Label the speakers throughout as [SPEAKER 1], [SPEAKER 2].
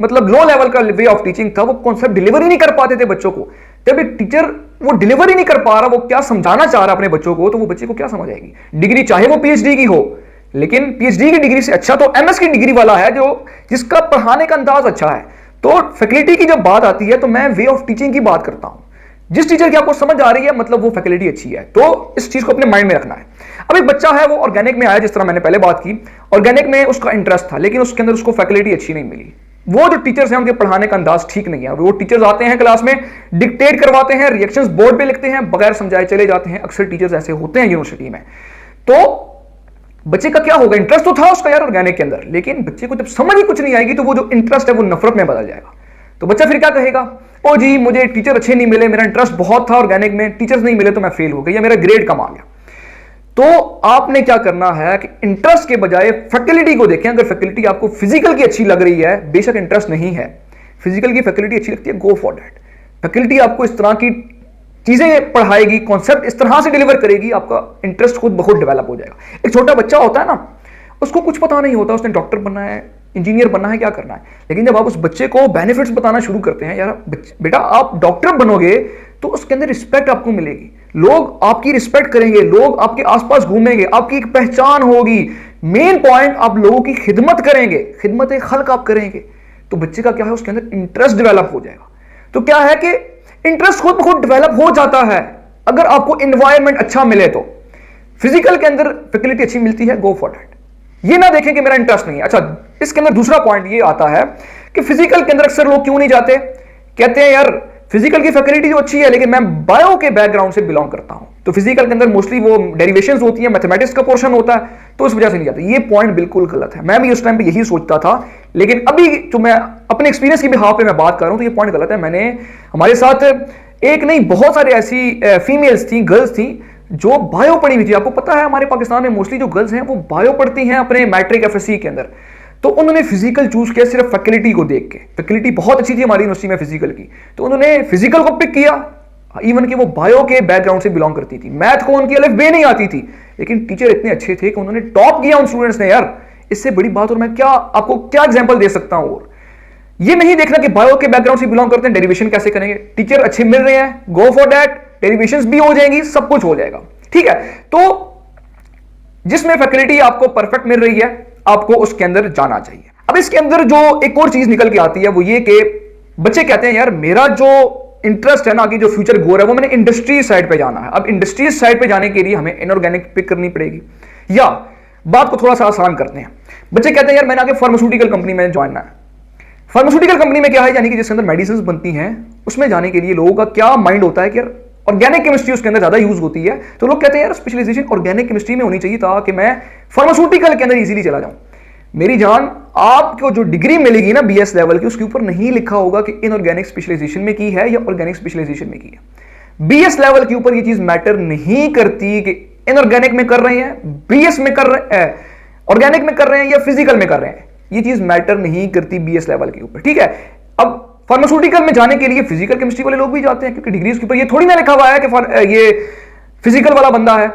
[SPEAKER 1] मतलब low level का way of teaching था, वो कॉन्सेप्ट डिलीवर ही नहीं कर पाते थे बच्चों को। जब एक टीचर वो डिलीवर ही नहीं कर पा रहा, वो क्या समझाना चाह रहा अपने बच्चों को, तो वो बच्चे को क्या समझ आएगी। डिग्री चाहे वो पीएचडी की हो, लेकिन पीएचडी की डिग्री से अच्छा तो एमएस की डिग्री वाला है जो जिसका पढ़ाने का अंदाज अच्छा है। तो फैकल्टी की जब बात आती है तो मैं वे ऑफ टीचिंग की बात करता हूं। जिस टीचर की आपको समझ आ रही है मतलब वो फैकल्टी अच्छी है, तो इस चीज को अपने माइंड में रखना है। अब एक बच्चा है वो ऑर्गेनिक में आया, जिस तरह मैंने पहले बात की, ऑर्गेनिक में उसका इंटरेस्ट था, लेकिन उसके अंदर उसको फैकल्टी अच्छी नहीं मिली। वो जो टीचर्स हैं उनके पढ़ाने का अंदाज ठीक नहीं है। वो टीचर्स आते हैं क्लास में, डिक्टेट करवाते हैं, रिएक्शंस बोर्ड पे लिखते हैं, बगैर समझाए चले जाते हैं। अक्सर टीचर्स ऐसे होते हैं यूनिवर्सिटी में। तो बच्चे का क्या होगा, इंटरेस्ट तो था उसका यार ऑर्गेनिक के अंदर, लेकिन बच्चे को जब समझ ही कुछ नहीं आएगी तो वो जो इंटरेस्ट है वो नफरत में बदल जाएगा। तो बच्चा फिर क्या कहेगा, ओ जी मुझे टीचर अच्छे नहीं मिले, मेरा इंटरेस्ट बहुत था ऑर्गेनिक में, टीचर्स नहीं मिले तो मैं फेल हो गया या मेरा ग्रेड कम आ गया। तो आपने क्या करना है कि इंटरेस्ट के बजाय फैकल्टी को देखें। अगर फैकल्टी आपको फिजिकल की अच्छी लग रही है, बेशक इंटरेस्ट नहीं है, फिजिकल की फैकल्टी अच्छी लगती है, गो फॉर दैट। फैकल्टी आपको इस तरह की चीजें पढ़ाएगी, कॉन्सेप्ट इस तरह से डिलीवर करेगी, आपका इंटरेस्ट खुद बहुत डेवलप हो जाएगा। एक छोटा बच्चा होता है ना, उसको कुछ पता नहीं होता, उसने डॉक्टर बनना है, इंजीनियर बनना है, क्या करना है, लेकिन जब आप उस बच्चे को बेनिफिट्स बताना शुरू करते हैं, यार बेटा आप डॉक्टर बनोगे तो उसके अंदर रिस्पेक्ट आपको मिलेगी, लोग आपकी रिस्पेक्ट करेंगे, लोग आपके आसपास घूमेंगे, आपकी एक पहचान होगी। मेन पॉइंट, आप लोगों की खिदमत करेंगे, खिदमत खल्क आप करेंगे, तो बच्चे का क्या है उसके अंदर इंटरेस्ट डेवलप हो जाएगा। तो क्या है कि इंटरेस्ट खुद ब खुद डेवलप हो जाता है अगर आपको एनवायरनमेंट अच्छा मिले। तो फिजिकल के अंदर फैकल्टी अच्छी मिलती है, गो फॉर दैट। ये ना देखें कि मेरा इंटरेस्ट नहीं है। अच्छा, इसके अंदर दूसरा पॉइंट ये आता है कि फिजिकल के अंदर अक्सर लोग क्यों नहीं जाते, कहते हैं यार फिजिकल की फैकल्टी जो अच्छी है, लेकिन मैं बायो के बैकग्राउंड से बिलोंग करता हूं, तो फिजिकल के अंदर मोस्टली वो डेरिवेशंस होती है, मैथमेटिक्स का पोर्शन होता है, तो इस वजह से नहीं जाते। ये पॉइंट बिल्कुल गलत है। मैं भी उस टाइम पे यही सोचता था, लेकिन अभी जो मैं अपने एक्सपीरियंस की बिहाफ पे मैं बात कर रहा हूं, तो ये पॉइंट गलत है। मैंने हमारे साथ एक नहीं बहुत सारे ऐसी फीमेल्स थी, गर्ल्स थी जो बायो पढ़ी हुई थी। आपको पता है हमारे पाकिस्तान में मोस्टली जो गर्ल्स हैं वो बायो पढ़ती हैं अपने मैट्रिक एफएससी के अंदर। तो उन्होंने फिजिकल चूज किया सिर्फ फैकल्टी को देख के। फैकल्टी बहुत अच्छी थी हमारी यूनिवर्सिटी में फिजिकल की, तो उन्होंने फिजिकल को पिक किया, इवन कि वो बायो के बैकग्राउंड से बिलोंग करती थी। मैथ को उनकी अलग बे नहीं आती थी, लेकिन टीचर इतने अच्छे थे कि उन्होंने टॉप किया उन स्टूडेंट्स ने। यार इससे बड़ी बात और मैं क्या आपको क्या एग्जाम्पल दे सकता हूं। और ये नहीं देखना कि बायो के बैकग्राउंड से बिलोंग करते हैं डेरिवेशन कैसे करेंगे, टीचर अच्छे मिल रहे हैं, गो फॉर दैट, डेरिवेशंस भी हो जाएंगी, सब कुछ हो जाएगा, ठीक है। तो जिसमें फैकल्टी आपको परफेक्ट मिल रही है, आपको उसके अंदर जाना चाहिए। अब इसके अंदर जो एक और चीज निकल के आती है वो ये कि बच्चे कहते हैं यार मेरा जो इंटरेस्ट है ना, कि जो फ्यूचर गोल है वो मैंने इंडस्ट्री साइड पे जाना है। अब इंडस्ट्री साइड पे जाने के लिए हमें इनऑर्गेनिक पिक करनी पड़ेगी, या बात को थोड़ा सा आसान करते हैं। बच्चे कहते हैं यार मैंने आगे फार्मास्यूटिकल कंपनी में ज्वाइन है। फार्मास्यूटिकल कंपनी में क्या है, यानी कि जिसके अंदर मेडिसिन बनती हैं, उसमें जाने के लिए लोगों का क्या माइंड होता है कि यार ऑर्गेनिक केमिस्ट्री उसके अंदर ज्यादा यूज होती है, तो लोग कहते हैं यार स्पेशलाइजेशन ऑर्गेनिक केमिस्ट्री में होनी चाहिए ताकि मैं फार्मास्यूटिकल के अंदर इजीली चला जाऊं। मेरी जान, आपको जो डिग्री मिलेगी ना बीएस लेवल की, उसके ऊपर नहीं लिखा होगा कि इनऑर्गेनिक स्पेशलाइजेशन में की है या ऑर्गेनिक स्पेशलाइजेशन में की है। बीएस लेवल के ऊपर ये चीज मैटर नहीं करती कि इनऑर्गेनिक में कर रहे हैं, बीएस में कर रहे हैं, ऑर्गेनिक में कर रहे हैं या फिजिकल में कर रहे हैं, ये चीज मैटर नहीं करती बीएस लेवल के ऊपर, ठीक है। अब फार्मास्यूटिकल में जाने के लिए फिजिकल केमिस्ट्री वाले लोग भी जाते हैं, क्योंकि डिग्रीज के ऊपर ये थोड़ी ना लिखा हुआ है कि ये फिजिकल वाला बंदा है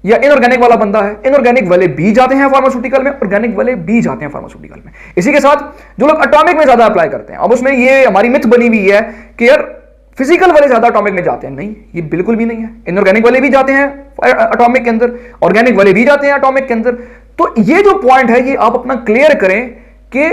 [SPEAKER 1] या इनऑर्गेनिक वाला बंदा है। इनऑर्गेनिक वाले भी जाते हैं फार्मास्यूटिकल में, ऑर्गेनिक वाले भी जाते हैं फार्मास्यूटिकल में। इसी के साथ जो लोग एटॉमिक में ज्यादा अप्लाई करते हैं, अब उसमें ये हमारी मिथ बनी हुई है कि यार फिजिकल वाले ज्यादा एटॉमिक में जाते हैं। नहीं, ये बिल्कुल भी नहीं है। इनऑर्गेनिक वाले भी जाते हैं एटॉमिक के अंदर, ऑर्गेनिक वाले भी जाते हैं एटॉमिक के अंदर। तो ये जो पॉइंट है ये आप अपना क्लियर करें कि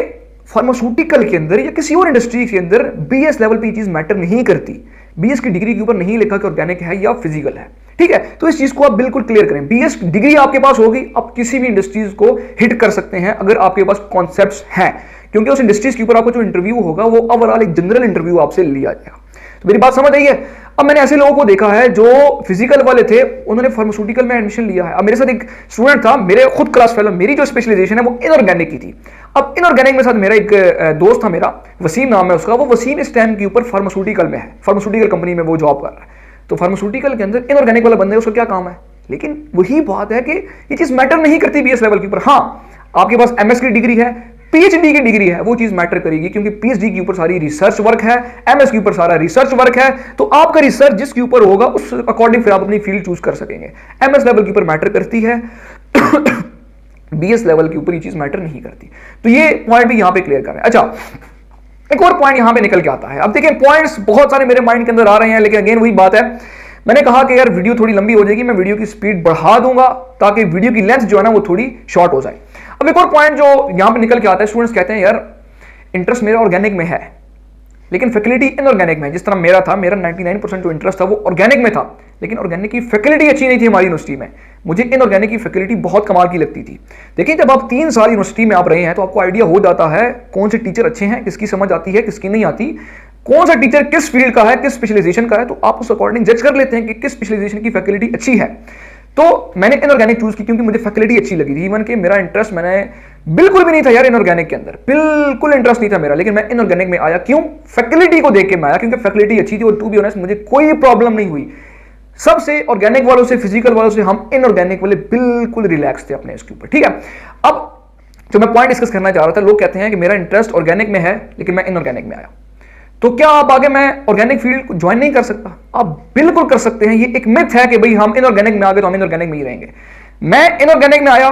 [SPEAKER 1] फार्मास्यूटिकल के अंदर या किसी और इंडस्ट्री के अंदर बीएस लेवल पे ये चीज मैटर नहीं करती। बीएस की डिग्री के ऊपर नहीं लिखा कि ऑर्गेनिक है या फिजिकल है, ठीक है। तो इस चीज को आप बिल्कुल क्लियर करें। बीएस डिग्री आपके पास होगी, आप किसी भी इंडस्ट्रीज को हिट कर सकते हैं अगर आपके पास कॉन्सेप्ट्स हैं, क्योंकि उस इंडस्ट्रीज के ऊपर आपको जो इंटरव्यू होगा वो ओवरऑल एक जनरल इंटरव्यू आपसे लिया जाएगा। तो मेरी बात समझ आई है। अब मैंने ऐसे लोगों को देखा है जो फिजिकल वाले थे, उन्होंने फार्मास्यूटिकल में एडमिशन लिया है। अब मेरे साथ एक स्टूडेंट था, मेरे खुद क्लास फेलो, मेरी जो स्पेशलाइजेशन है वो इनऑर्गेनिक की थी। अब इनऑर्गेनिक में साथ मेरा एक दोस्त था, मेरा वसीम नाम है उसका, वो वसीम इस टाइम के ऊपर फार्मास्यूटिकल में है, फार्मास्यूटिकल कंपनी में वो जॉब कर रहा है। तो फार्मास्यूटिकल के अंदर इनऑर्गेनिक वाला बंदा है, उसका क्या काम है। लेकिन वही बात है कि ये चीज मैटर नहीं करती बीएस लेवल के ऊपर। हाँ, आपके पास एमएस की डिग्री है, पीएचडी की डिग्री है, वो चीज मैटर करेगी, क्योंकि पीएचडी के ऊपर सारी रिसर्च वर्क है, एमएस के ऊपर सारा रिसर्च वर्क है। तो आपका रिसर्च जिसके ऊपर होगा उस अकॉर्डिंग फिर आप अपनी फील्ड चूज कर सकेंगे। एमएस लेवल के ऊपर मैटर करती है, बीएस लेवल के ऊपर ये चीज मैटर नहीं करती। तो ये पॉइंट भी यहां पे क्लियर करें। अच्छा, एक और पॉइंट यहां पे निकल के आता है। अब देखिए पॉइंट्स बहुत सारे मेरे माइंड के अंदर आ रहे हैं, लेकिन अगेन वही बात है, मैंने कहा कि यार वीडियो थोड़ी लंबी हो जाएगी, मैं वीडियो की स्पीड बढ़ा दूंगा ताकि वीडियो की लेंथ जो है ना वो थोड़ी शॉर्ट हो जाए। अब एक और पॉइंट जो यहां पे निकल के आता है, स्टूडेंट्स कहते हैं यार इंटरेस्ट मेरा ऑर्गेनिक में है लेकिन फैकल्टी इनऑर्गेनिक में। जिस तरह मेरा था, मेरा 99% जो इंटरेस्ट था वो ऑर्गेनिक में था, लेकिन ऑर्गेनिक की फैकल्टी अच्छी नहीं थी हमारी यूनिवर्सिटी में, मुझे इनऑर्गेनिक की फैकल्टी बहुत कमाल की लगती थी। देखिए जब आप 3 साल यूनिवर्सिटी में आप रहे हैं तो आपको आइडिया हो जाता है कौन से टीचर अच्छे हैं, किसकी समझ आती है, किसकी नहीं आती, कौन सा टीचर किस फील्ड का है, किस स्पेशलाइजेशन का है, तो आप उस अकॉर्डिंग जज कर लेते हैं कि किस स्पेशलाइजेशन की फैकल्टी अच्छी है। तो मैंने इनऑर्गेनिक चूज की क्योंकि मुझे फैकल्टी अच्छी लगी थी। इवन कि मेरा इंटरेस्ट मैंने बिल्कुल भी नहीं था यार इनऑर्गेनिक के अंदर, बिल्कुल इंटरेस्ट नहीं था मेरा, लेकिन मैं इनऑर्गेनिक में आया। क्यों? फैकल्टी को देख के मैं आया, क्योंकि फैकल्टी अच्छी थी और टू बी ऑनेस्ट मुझे कोई प्रॉब्लम नहीं हुई। सबसे ऑर्गेनिक वालों से, फिजिकल वालों से हम इनऑर्गेनिक वाले बिल्कुल रिलैक्स थे अपने इसके ऊपर, ठीक है। अब जो मैं पॉइंट डिस्कस करना चाह रहा था, लोग कहते हैं कि मेरा इंटरेस्ट ऑर्गेनिक में है लेकिन मैं इनऑर्गेनिक में आया, तो क्या आप आगे मैं ऑर्गेनिक फील्ड को ज्वाइन नहीं कर सकता? आप बिल्कुल कर सकते हैं। ये एक मिथ है कि भाई हम इनऑर्गेनिक में आ गए तो हम इनऑर्गेनिक में ही रहेंगे। मैं इनऑर्गेनिक में आया,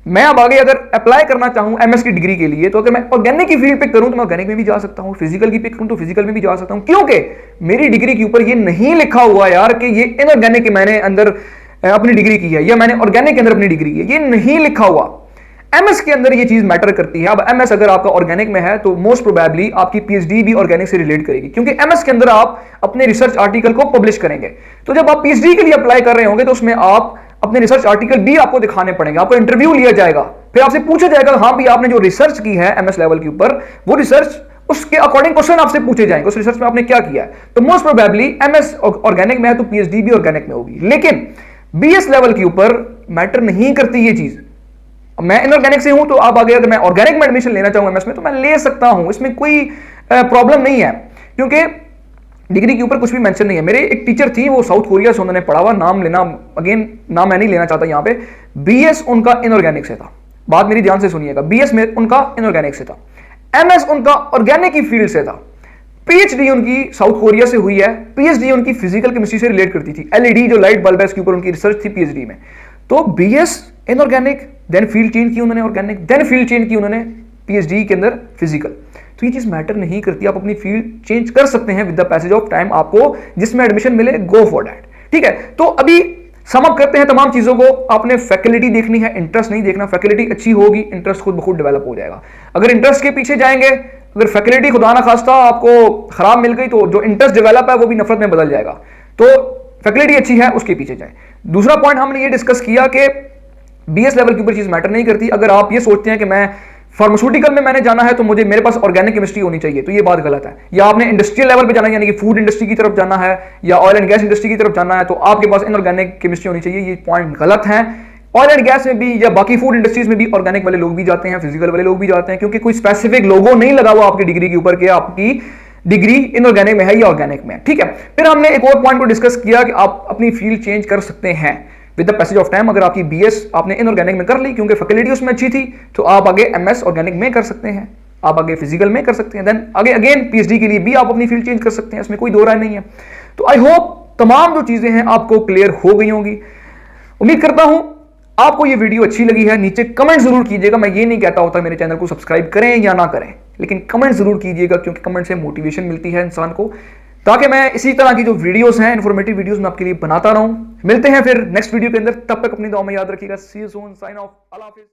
[SPEAKER 1] मैं अब आगे अगर अप्लाई करना चाहूं एमएस की डिग्री के लिए, तो अगर मैं ऑर्गेनिक की फील्ड पिक करूं तो मैं ऑर्गेनिक में भी जा सकता हूं, फिजिकल की पिक करूं तो फिजिकल में भी जा सकता हूं, क्योंकि मेरी डिग्री के ऊपर ये नहीं लिखा हुआ यार कि ये इनऑर्गेनिक के मैंने अंदर अपनी डिग्री की है या मैंने ऑर्गेनिक के अंदर अपनी डिग्री की है, ये नहीं लिखा हुआ। एमएस के अंदर ये चीज मैटर करती है। अब एमएस अगर आपका ऑर्गेनिक में है तो मोस्ट प्रोबेबली आपकी पीएचडी भी ऑर्गेनिक से रिलेट करेगी, क्योंकि एमएस के अंदर आप अपने रिसर्च आर्टिकल को पब्लिश करेंगे। तो जब आप पीएचडी के लिए अप्लाई कर रहे होंगे तो उसमें आप अपने रिसर्च आर्टिकल भी आपको दिखाने पड़ेंगे, आपको इंटरव्यू लिया जाएगा, फिर आपसे पूछा जाएगा हाँ भी आपने जो रिसर्च की है एमएस लेवल के ऊपर, वो रिसर्च उसके अकॉर्डिंग क्वेश्चन आपसे पूछे जाएंगे, उस रिसर्च में आपने क्या किया है। तो मोस्ट प्रोबेबली एमएस ऑर्गेनिक में है तो पीएचडी भी ऑर्गेनिक में होगी। लेकिन बीएस लेवल के ऊपर मैटर नहीं करती ये चीज। मैं इनऑर्गेनिक से हूं तो आप आगे अगर मैं ऑर्गेनिक में एडमिशन लेना चाहूं एमएस में तो मैं ले सकता हूं, इसमें कोई प्रॉब्लम नहीं है, क्योंकि डिग्री के ऊपर कुछ भी मेंशन नहीं है। मेरे एक टीचर थी, वो साउथ कोरिया से उन्होंने पढ़ा हुआ, नाम लेना अगेन नाम मैं नहीं लेना चाहता यहां पे, बीएस उनका इनऑर्गेनिक से था, बात मेरी ध्यान से सुनिएगा, बीएस में उनका इनऑर्गेनिक से था, एमएस उनका ऑर्गेनिक की फील्ड से था, पीएचडी उनकी साउथ कोरिया से हुई है, पीएचडी उनकी फिजिकल केमिस्ट्री से रिलेट करती थी, एलईडी जो लाइट बल्ब है इसके ऊपर उनकी रिसर्च थी पीएचडी में। तो BS inorganic, then field change की उन्होंने ऑर्गेनिक, देन फील्ड चेंज की उन्होंने पीएचडी के अंदर फिजिकल। तो ये चीज मैटर नहीं करती, आप अपनी फील्ड चेंज कर सकते हैं with the passage of time, आपको जिसमें एडमिशन मिले गो फॉर दैट, ठीक है। तो अभी सम अप करते हैं तमाम चीजों को। आपने फैकल्टी देखनी है, इंटरेस्ट नहीं देखना। फैकल्टी अच्छी होगी, इंटरेस्ट खुद ब खुद डेवलप हो जाएगा। अगर इंटरेस्ट के पीछे जाएंगे, अगर फैकल्टी खुदा ना खास्ता आपको खराब मिल गई तो जो इंटरेस्ट डेवलप है वो भी नफरत में बदल जाएगा। तो फैकल्टी अच्छी है उसके पीछे जाए। दूसरा पॉइंट हमने ये डिस्कस किया कि बीएस लेवल के ऊपर चीज मैटर नहीं करती। अगर आप ये सोचते हैं कि मैं फार्मास्यूटिकल में मैंने जाना है तो मेरे पास ऑर्गेनिक केमिस्ट्री होनी चाहिए, तो ये बात गलत है। या आपने इंडस्ट्रियल लेवल पे जाना है, यानी कि फूड इंडस्ट्री की तरफ जाना है या ऑयल एंड गैस इंडस्ट्री की तरफ जाना है, तो आपके पास इनऑर्गेनिक केमिस्ट्री होनी चाहिए, ये पॉइंट गलत है। ऑयल एंड गैस में भी या बाकी फूड इंडस्ट्रीज में भी ऑर्गेनिक वाले लोग भी जाते हैं, फिजिकल वाले लोग भी जाते हैं, क्योंकि कोई स्पेसिफिक लोगो नहीं लगा हुआ आपकी डिग्री के ऊपर कि आपकी डिग्री इनऑर्गेनिक में है या ऑर्गेनिक में, ठीक है। फिर हमने एक और पॉइंट को डिस्कस किया कि आप अपनी फील्ड चेंज कर सकते हैं with the passage of time. अगर आपकी बीएस आपने इनऑर्गेनिक में कर ली क्योंकि फैकल्टी उसमें अच्छी थी, तो आप आगे एमएस ऑर्गेनिक में कर सकते हैं, आप आगे फिजिकल में कर सकते हैं, देन आगे अगेन पीएचडी के लिए भी आप अपनी फील्ड चेंज कर सकते हैं, इसमें कोई दो राय नहीं है। तो आई होप तमाम जो चीजें हैं आपको क्लियर हो गई होंगी। उम्मीद करता हूं आपको ये वीडियो अच्छी लगी है। नीचे कमेंट जरूर कीजिएगा। मैं ये नहीं कहता होता मेरे चैनल को सब्सक्राइब करें या ना करें, लेकिन कमेंट जरूर कीजिएगा, क्योंकि कमेंट से मोटिवेशन मिलती है इंसान को, ताकि मैं इसी तरह की जो वीडियोस हैं, इन्फॉर्मेटिव वीडियोस, मैं आपके लिए बनाता रहूं। मिलते हैं फिर नेक्स्ट वीडियो के अंदर, तब तक अपनी दुआ में याद रखिएगा। सी यू सून, साइन ऑफ, अल्लाह हाफिज़।